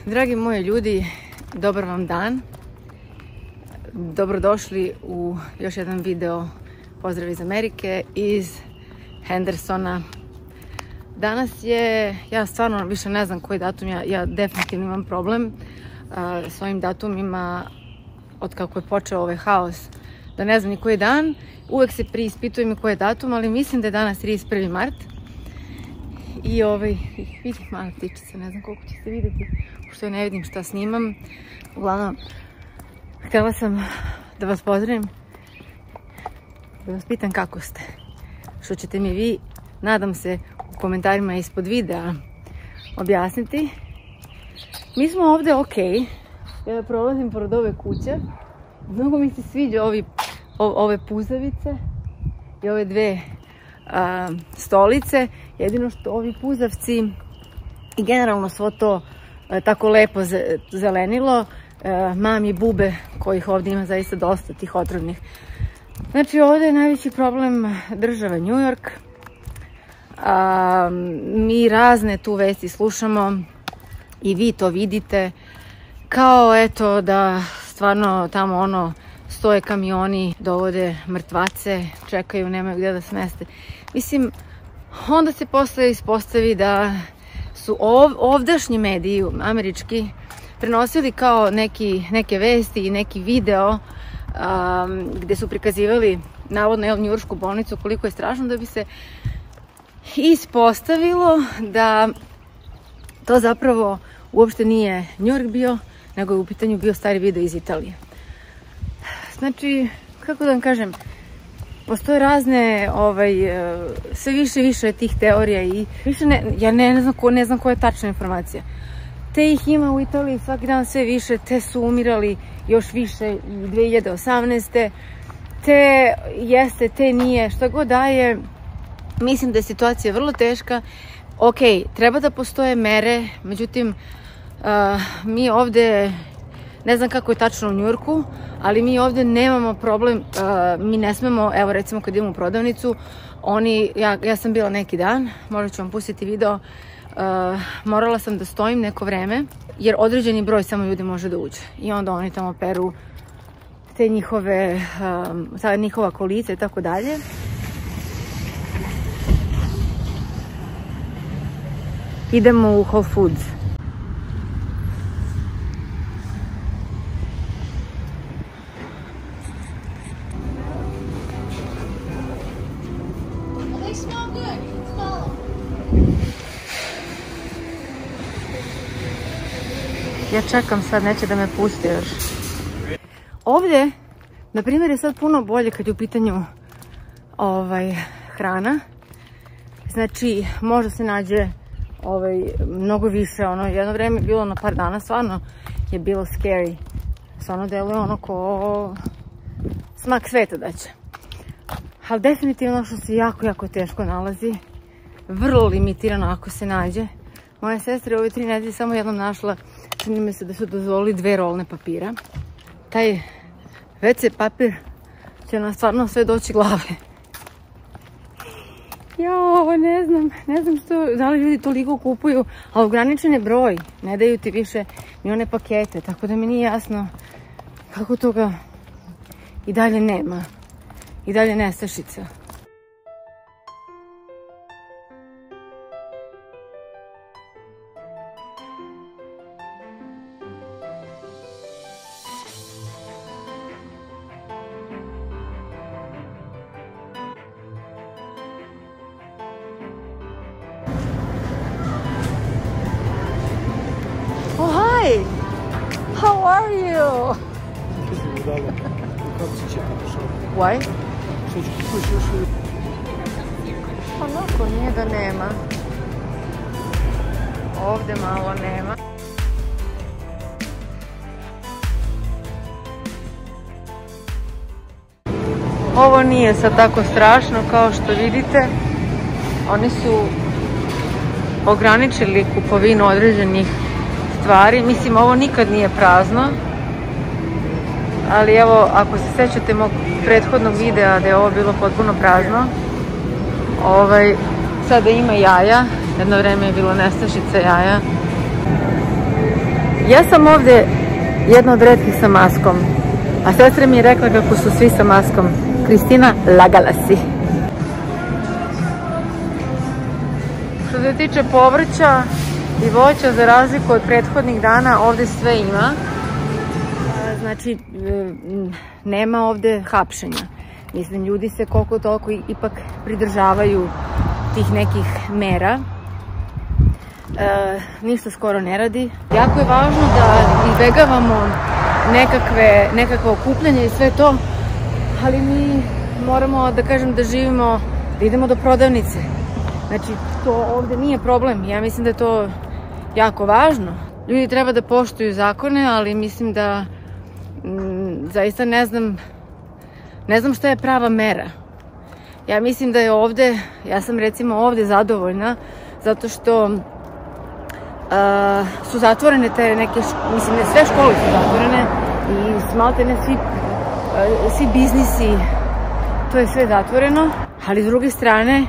Dragi moji ljudi, dobar vam dan. Dobrodošli u još jedan video pozdrav iz Amerike, iz Hendersona. Danas je, ja stvarno više ne znam koji datum, ja definitivno imam problem s ovim datumima od kako je počeo ovaj haos, da ne znam ni koji dan. Uvek se preispitujem koji je datum, ali mislim da je danas 31. mart. I vidi mala ptičica, ne znam koliko će se vidjeti, pošto ja ne vidim šta snimam. Uglavnom, htjela sam da vas pozdravim, da vas pitam kako ste. Što ćete mi vi, nadam se, u komentarima ispod videa objasniti. Mi smo ovdje ok. Ja prolazim pored ove kuće. Mnogo mi se sviđa ove puzavice i ove dve stolice. Jedino što ovi puzavci i generalno svo to tako lepo zelenilo, mami bube kojih ovdje ima zaista dosta, tih otrovnih. Znači ovdje je najveći problem države New York. Mi razne tu vesti slušamo i vi to vidite, kao eto da stvarno tamo stoje kamioni, dovode mrtvace, čekaju, nemaju gdje da smeste. Mislim, onda se posle ispostavi da su ovdašnji mediji, američki, prenosili kao neke vesti i neki video gdje su prikazivali navodno njujoršku bolnicu koliko je strašno, da bi se ispostavilo da to zapravo uopšte nije New York bio, nego je u pitanju bio stari video iz Italije. Znači, kako da vam kažem, postoje razne, sve više i više tih teorija i više ja ne znam koja je tačna informacija. Te ih ima u Italiji svaki dan sve više, te su umirali još više 2018. Te jeste, te nije, šta god daje. Mislim da je situacija vrlo teška. Ok, treba da postoje mere, međutim, mi ovdje, ne znam kako je tačno u New Yorku, ali mi ovdje nemamo problem, mi ne smemo, evo recimo kad idemo u prodavnicu, ja sam bila neki dan, možda ću vam pustiti video, morala sam da stojim neko vreme, jer određeni broj samo ljudi može da uđe. I onda oni tamo peru te njihova kolica i tako dalje. Idemo u Whole Foods. Ja čekam sad, neće da me puste još. Ovdje, na primjer, je sad puno bolje kad je u pitanju hrana. Znači, možda se nađe mnogo više, jedno vrijeme je bilo na par dana, stvarno je bilo scary. Stvarno deluje ko smak sveta da će. Ali definitivno što se jako, jako teško nalazi. Vrlo limitirano ako se nađe. Moja sestra je ove 3 nedelje samo jednom našla, čini mi se da su dozvolili 2 rolne papira. Taj WC papir će nam stvarno sve doći glave. Jao, ne znam da li ljudi toliko kupuju, ali ograničen je broj, ne daju ti više ni one pakete, tako da mi nije jasno kako toga i dalje nema, i dalje nestašica. How are you? Why? Onako, nije da nema. Ovdje malo nema. Ovo nije sad tako strašno kao što vidite. Oni su ograničili kupovinu određenih stvari. Mislim, ovo nikad nije prazno. Ali evo, ako se sjećate mog prethodnog videa da je ovo bilo potpuno prazno, sada ima jaja. Jedno vrijeme je bilo nestašica jaja. Ja sam ovde jedna od retkih sa maskom, a sestra mi je rekla kako su svi sa maskom. Kristina, lagala si. Što se tiče povrća i voća, za razliku od prethodnih dana, ovde sve ima. Znači, nema ovde hapšenja. Mislim, ljudi se koliko toliko ipak pridržavaju tih nekih mera. Ništa skoro ne radi. Jako je važno da izbegavamo nekakve okupljanja i sve to, ali mi moramo da kažem da živimo, da idemo do prodavnice. Znači, to ovde nije problem. Ja mislim da je to jako važno. Ljudi treba da poštuju zakone, ali mislim da zaista ne znam šta je prava mera. Ja mislim da je ovde, ja sam recimo ovde zadovoljna zato što su zatvorene te neke, mislim ne sve škole su zatvorene i smaltene svi biznisi, to je sve zatvoreno, ali s druge strane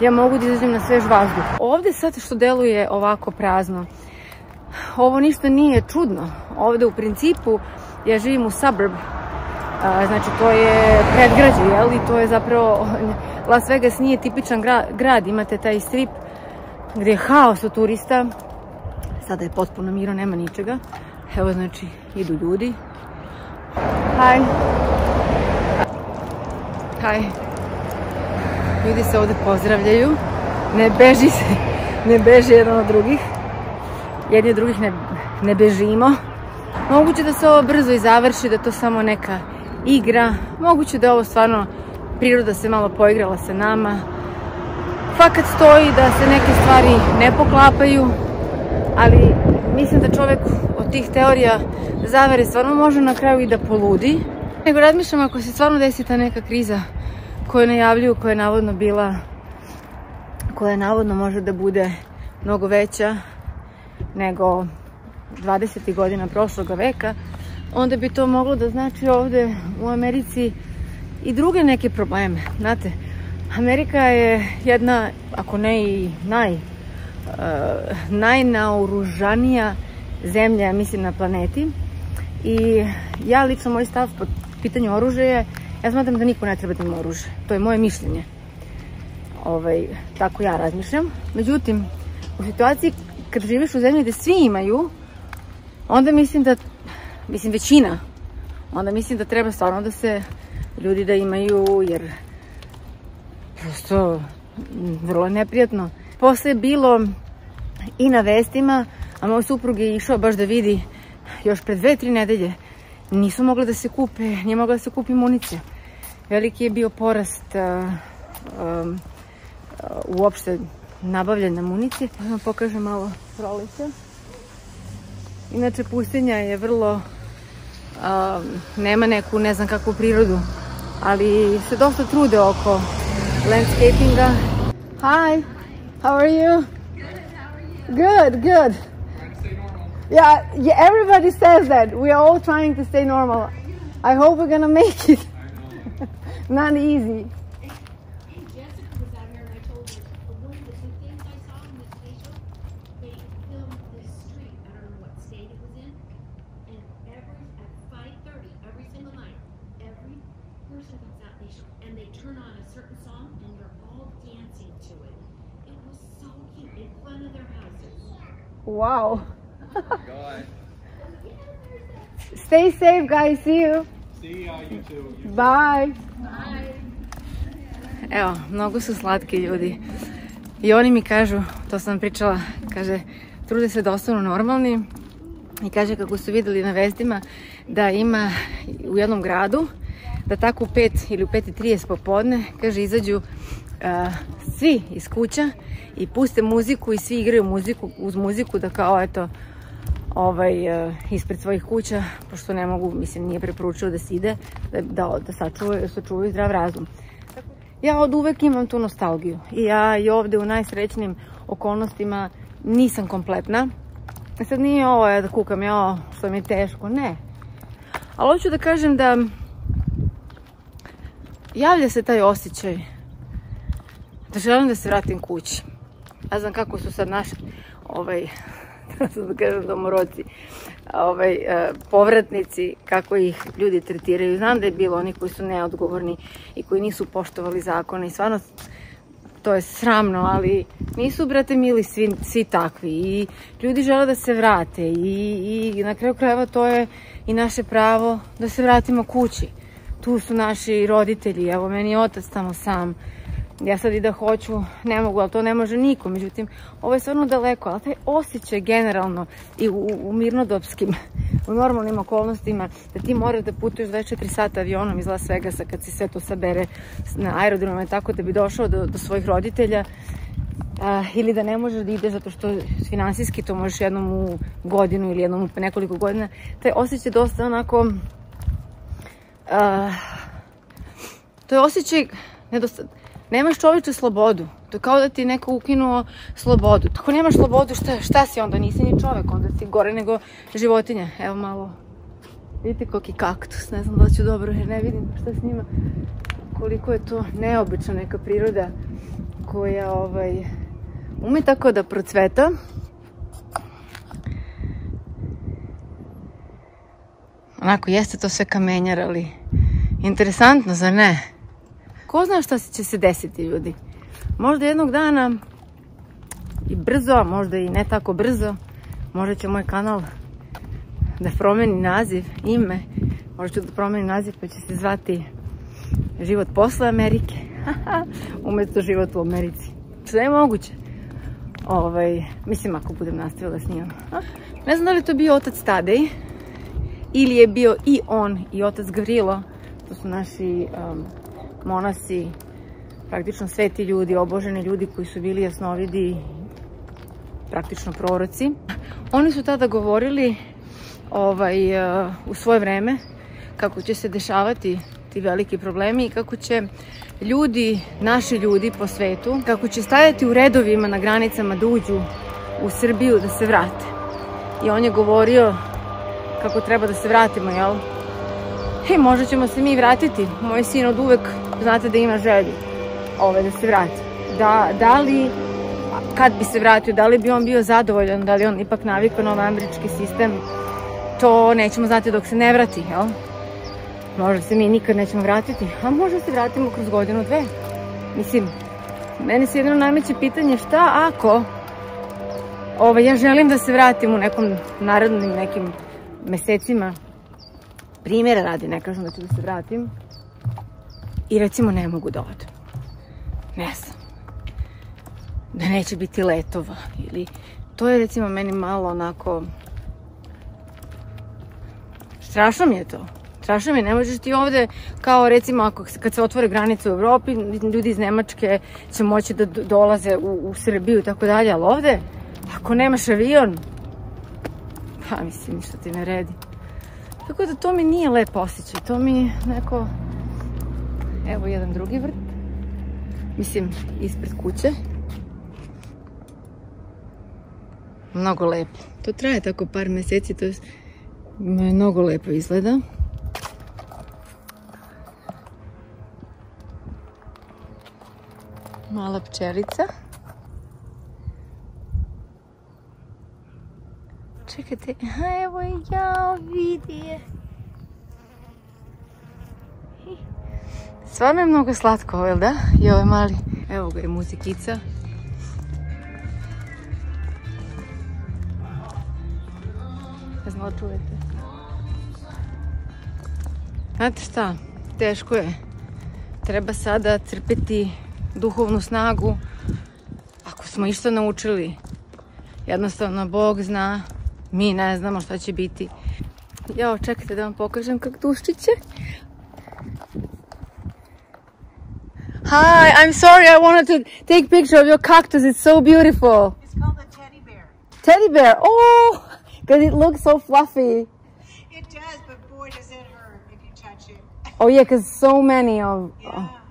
ja mogu da izađem na svež vazduh. Ovde sad što deluje ovako prazno, ovo ništa nije čudno. Ovde u principu ja živim u suburb, znači to je predgrađe, jel? I to je zapravo, Las Vegas nije tipičan grad, imate taj strip gdje je haos od turista. Sada je potpuno miro, nema ničega. Evo znači, idu ljudi. Hi. Hi. Ljudi se ovde pozdravljaju. Ne beže jedan od drugih. Jedni od drugih ne bežimo. Moguće da se ovo brzo i završi, da to samo neka igra. Moguće da ovo stvarno priroda se malo poigrala sa nama. Fakat stoji da se neke stvari ne poklapaju, ali mislim da čovek od tih teorija zavere stvarno može na kraju i da poludi. Nego razmišljam ako se stvarno desi ta neka kriza koju najavljuju, koja je navodno bila, koja navodno može da bude mnogo veća nego 20. godina prošloga veka, onda bi to moglo da znači ovde u Americi i druge neke probleme. Znate, Amerika je jedna, ako ne i najnaoružanija zemlja, mislim, na planeti. I ja lično, moj stav po pitanju oružja je, ja smatram da niko ne treba da ima oružje. To je moje mišljenje. Tako ja razmišljam. Međutim, u situaciji kad živiš u zemlji gde svi imaju, onda mislim da, većina, onda mislim da treba stvarno da se ljudi da imaju, jer prosto vrlo neprijatno. Posle je bilo i na vestima, a moj suprug je išao baš da vidi još pred 2-3 nedelje. Nisu mogli da se kupe, nije mogla da se kupi municija. Veliki je bio porast uopšte nabavljanja municije. Da vam pokažem malo proleća. Inače, pustinja je vrlo, nema neku, ne znam kakvu prirodu, ali se dosta trude oko landscapinga. Hi, how are you? Good, good. Yeah, everybody says that. We are all trying to stay normal. I hope we're gonna make it. Not easy. Hey, Jessica was out here and I told her, one of the two things I saw in this facial, they filmed this street, I don't know what state it was in, and at 5:30, every single night, every person comes out and they turn on a certain song and they're all dancing to it. It was so cute in front of their houses. Wow. Stay safe, guys. See you. See you too. Bye. Evo, mnogo su slatki ljudi. I oni mi kažu, to sam pričala, kaže, trude se da ostanu normalni. I kaže kako su videli na vestima da ima u jednom gradu, da tako u 5 ili u 5:30 popodne, kaže, izađu svi iz kuća i puste muziku i svi igraju muziku, uz muziku, da kao eto, ispred svojih kuća, pošto ne mogu, mislim, nije preporučio da se ide, da sačuvaju zdrav razum. Ja od uvek imam tu nostalgiju i ja i ovde u najsrećnijim okolnostima nisam kompletna. Sad nije ovo da kukam, što mi je teško, ne. Ali hoću da kažem da javlja se taj osjećaj da želim da se vratim kući. Ja znam kako su sad naši da kažem domoroci, povratnici, kako ih ljudi tretiraju. Znam da je bilo oni koji su neodgovorni i koji nisu poštovali zakone i stvarno to je sramno, ali nisu, brate mili, svi takvi i ljudi žele da se vrate i na kraju krajeva to je i naše pravo da se vratimo kući. Tu su naši roditelji, evo meni je otac tamo sam. Ja sad i da hoću, ne mogu, ali to ne može niko. Međutim, ovo je stvarno daleko, ali taj osjećaj generalno i u mirnodopskim, u normalnim okolnostima, da ti moraš da putuješ 24 sata avionom iz Las Vegasa kad si sve to sabere na aerodromima tako da bi došao do svojih roditelja, ili da ne možeš da ideš zato što finansijski to možeš jednom u godinu ili jednom u nekoliko godina. Taj osjećaj je dosta onako... to je osjećaj nemaš čoveče slobodu. To je kao da ti neko ukinuo slobodu. Ako nemaš slobodu, šta si onda? Nisi ni čovek, onda si gore nego životinja. Evo malo, vidite koliki kaktus, ne znam da ću dobro, jer ne vidim šta s njima. Koliko je to neobična neka priroda koja ume tako da procveta. Onako, jeste to sve kamenjar, ali interesantno, zar ne? Ko zna šta će se desiti, ljudi? Možda jednog dana i brzo, a možda i ne tako brzo, možda će moj kanal da promeni naziv, ime, možda ću da promeni naziv pa će se zvati Život posle Amerike, umesto Život u Americi. Sve je moguće. Mislim, ako budem nastavila s njom. Ne znam da li je to bio otac Tadej, ili je bio i on i otac Gavrilo, to su naši monasi, praktično sveti ljudi, oboženi ljudi koji su bili jasnovidi, praktično proroci. Oni su tada govorili u svoje vreme kako će se dešavati ti veliki problemi i kako će ljudi, naši ljudi po svetu, kako će stajati u redovima na granicama da uđu u Srbiju da se vrate. I on je govorio kako treba da se vratimo, jel? Možda ćemo se mi vratiti. Moj sin od uvek, znate da ima želju da se vrati. Da li, kad bi se vratio, da li bi on bio zadovoljan, da li on ipak navikao na ovaj američki sistem, to nećemo znati dok se ne vrati, jel? Možda se mi nikad nećemo vratiti, a možda se vratimo kroz godinu, dve. Mislim, meni se jedno nameće pitanje šta ako ja želim da se vratim u nekom narednim nekim mesecima, primjera radi, ne kažem da ću da se vratim, i recimo ne mogu da odem. Ne znam. Da neće biti letova. Ili, to je recimo meni malo onako... Strašno mi je to. Strašno mi je, ne možeš ti ovde, kao recimo kad se otvore granice u Evropi, ljudi iz Nemačke će moći da dolaze u Srbiju i tako dalje, ali ovde, ako nemaš avion, pa mislim, ništa ti ne redi. Tako da to mi nije lep osjećaj, to mi neko... Evo jedan drugi vrt, mislim, ispred kuće. Mnogo lepo. To traje tako par meseci, to je mnogo lepo izgleda. Mala pčelica. Čekajte, evo ja, vidi je. Stvarno je mnogo slatko ovo, jel da? I ovo je mali. Evo ga je muzikica. Ne znam da čujete. Znate šta? Teško je. Treba sada crpeti duhovnu snagu. Ako smo išta naučili, jednostavno Bog zna, mi ne znamo šta će biti. Jao, čekajte da vam pokažem kaktuščiće. Hi, I'm sorry, I wanted to take a picture of your cactus. It's so beautiful. It's called a teddy bear. Teddy bear, oh, because it looks so fluffy. It does, but boy, does it hurt if you touch it. Oh yeah, because so many of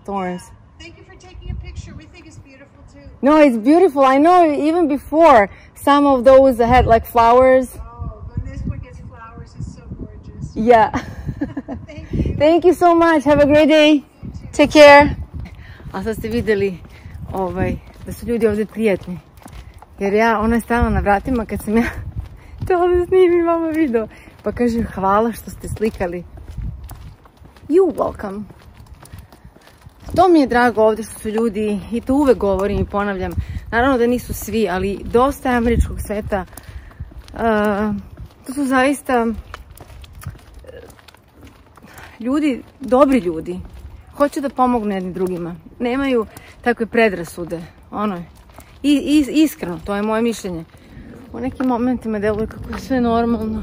thorns. Thank you for taking a picture. We think it's beautiful too. No, it's beautiful. I know even before some of those had like flowers. Oh, when this one gets flowers, it's so gorgeous. Yeah. Thank you. Thank you so much. Have a great day. Take care. A sad ste videli da su ljudi ovdje prijatni. Jer ona je stala na vratima kad sam ja htjela da snimim vama video. Pa kaže, hvala što ste slikali. You welcome. To mi je drago ovdje što su ljudi, i to uvek govorim i ponavljam, naravno da nisu svi, ali dosta je američkog sveta. To su zaista ljudi, dobri ljudi. Hoće da pomognu jedni drugima. Nemaju takve predrasude. Iskreno, to je moje mišljenje. U nekim momentima deluje kako je sve normalno.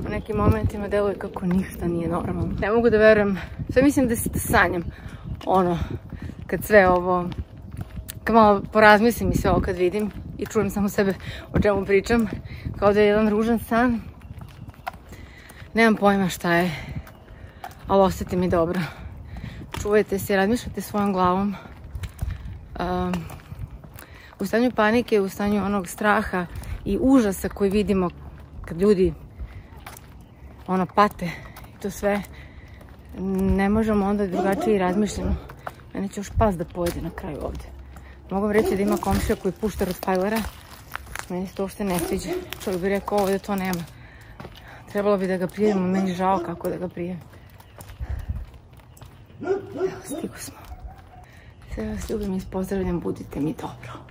U nekim momentima deluje kako ništa nije normalno. Ne mogu da verujem. Sve mislim da sanjam. Kad sve ovo, kad malo porazmislim i sve ovo kad vidim i čujem samo sebe o čemu pričam, kao da je jedan ružan san. Nemam pojma šta je, ali osjeti mi dobro. Čuvajte se, razmišljate svojom glavom. U stanju panike, u stanju onog straha i užasa koji vidimo kad ljudi pate i to sve, ne možemo onda drugačije i razmišljamo. Mene će još pas da pojede na kraju ovdje. Mogu vam reći da ima komšija koji pušta Rottweilera. Meni se to uopšte ne sviđa. Čovjek bi rekao ovdje to nema. Trebalo bi da ga prijevimo, meni žao kako da ga prijem. Evo, stigu smo. Sve vas ljubim i pozdravljam, budite mi dobro.